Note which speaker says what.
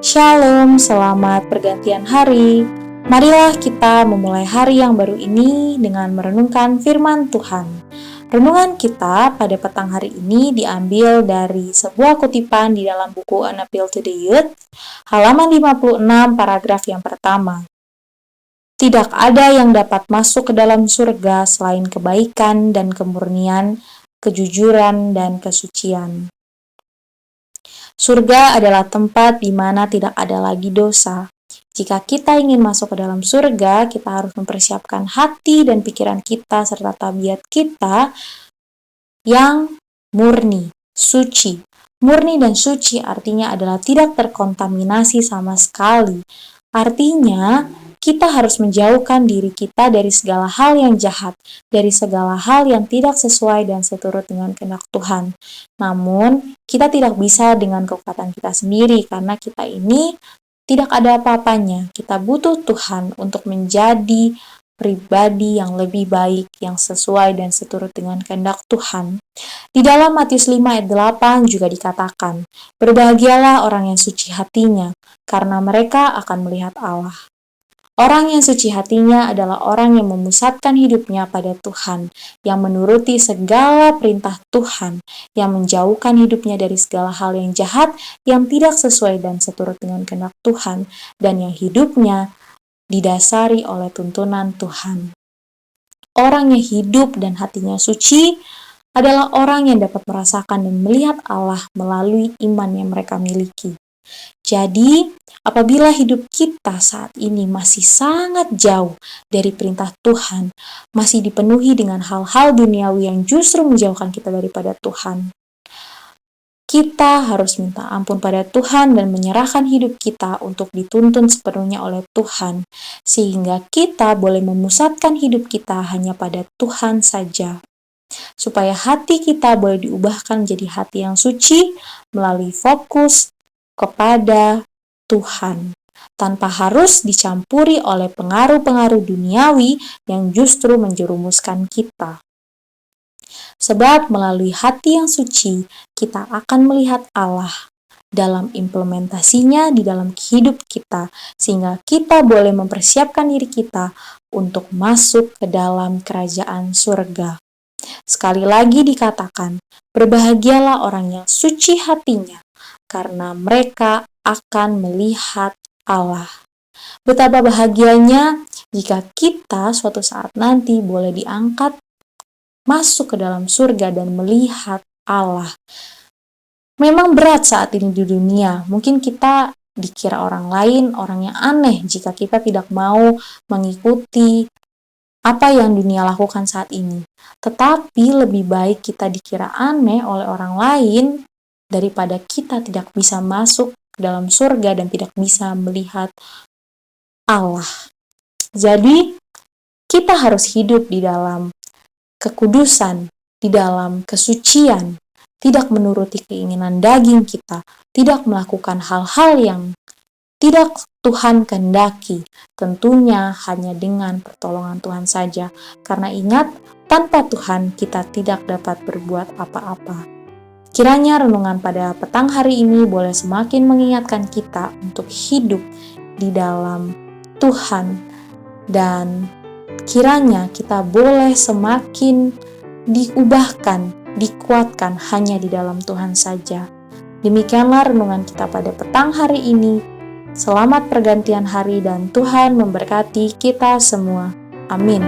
Speaker 1: Shalom, selamat pergantian hari. Marilah kita memulai hari yang baru ini dengan merenungkan firman Tuhan. Renungan kita pada petang hari ini diambil dari sebuah kutipan di dalam buku An Appeal to the Youth, halaman 56, paragraf yang pertama. Tidak ada yang dapat masuk ke dalam surga selain kebaikan dan kemurnian, kejujuran dan kesucian. Surga adalah tempat di mana tidak ada lagi dosa. Jika kita ingin masuk ke dalam surga, kita harus mempersiapkan hati dan pikiran kita serta tabiat kita yang murni, suci. Murni dan suci artinya adalah tidak terkontaminasi sama sekali. Artinya, kita harus menjauhkan diri kita dari segala hal yang jahat, dari segala hal yang tidak sesuai dan seturut dengan kehendak Tuhan. Namun, kita tidak bisa dengan kekuatan kita sendiri karena kita ini tidak ada apa-apanya. Kita butuh Tuhan untuk menjadi pribadi yang lebih baik, yang sesuai dan seturut dengan kehendak Tuhan. Di dalam Matius 5 ayat 8 juga dikatakan, "Berbahagialah orang yang suci hatinya, karena mereka akan melihat Allah." Orang yang suci hatinya adalah orang yang memusatkan hidupnya pada Tuhan, yang menuruti segala perintah Tuhan, yang menjauhkan hidupnya dari segala hal yang jahat, yang tidak sesuai dan seturut dengan kehendak Tuhan, dan yang hidupnya didasari oleh tuntunan Tuhan. Orang yang hidup dan hatinya suci adalah orang yang dapat merasakan dan melihat Allah melalui iman yang mereka miliki. Jadi, apabila hidup kita saat ini masih sangat jauh dari perintah Tuhan, masih dipenuhi dengan hal-hal duniawi yang justru menjauhkan kita daripada Tuhan, kita harus minta ampun pada Tuhan dan menyerahkan hidup kita untuk dituntun sepenuhnya oleh Tuhan, sehingga kita boleh memusatkan hidup kita hanya pada Tuhan saja. Supaya hati kita boleh diubahkan menjadi hati yang suci melalui fokus kepada Tuhan, tanpa harus dicampuri oleh pengaruh-pengaruh duniawi yang justru menjerumuskan kita. Sebab melalui hati yang suci, kita akan melihat Allah dalam implementasinya di dalam hidup kita, sehingga kita boleh mempersiapkan diri kita untuk masuk ke dalam kerajaan surga. Sekali lagi dikatakan, berbahagialah orang yang suci hatinya, karena mereka akan melihat Allah. Betapa bahagianya jika kita suatu saat nanti boleh diangkat masuk ke dalam surga dan melihat Allah. Memang berat saat ini di dunia. Mungkin kita dikira orang lain, orang yang aneh jika kita tidak mau mengikuti apa yang dunia lakukan saat ini. Tetapi lebih baik kita dikira aneh oleh orang lain daripada kita tidak bisa masuk ke dalam surga dan tidak bisa melihat Allah. Jadi, kita harus hidup di dalam kekudusan, di dalam kesucian, tidak menuruti keinginan daging kita, tidak melakukan hal-hal yang tidak Tuhan kehendaki, tentunya hanya dengan pertolongan Tuhan saja. Karena ingat, tanpa Tuhan kita tidak dapat berbuat apa-apa. Kiranya renungan pada petang hari ini boleh semakin mengingatkan kita untuk hidup di dalam Tuhan, dan kiranya kita boleh semakin diubahkan, dikuatkan hanya di dalam Tuhan saja. Demikianlah renungan kita pada petang hari ini. Selamat pergantian hari dan Tuhan memberkati kita semua. Amin.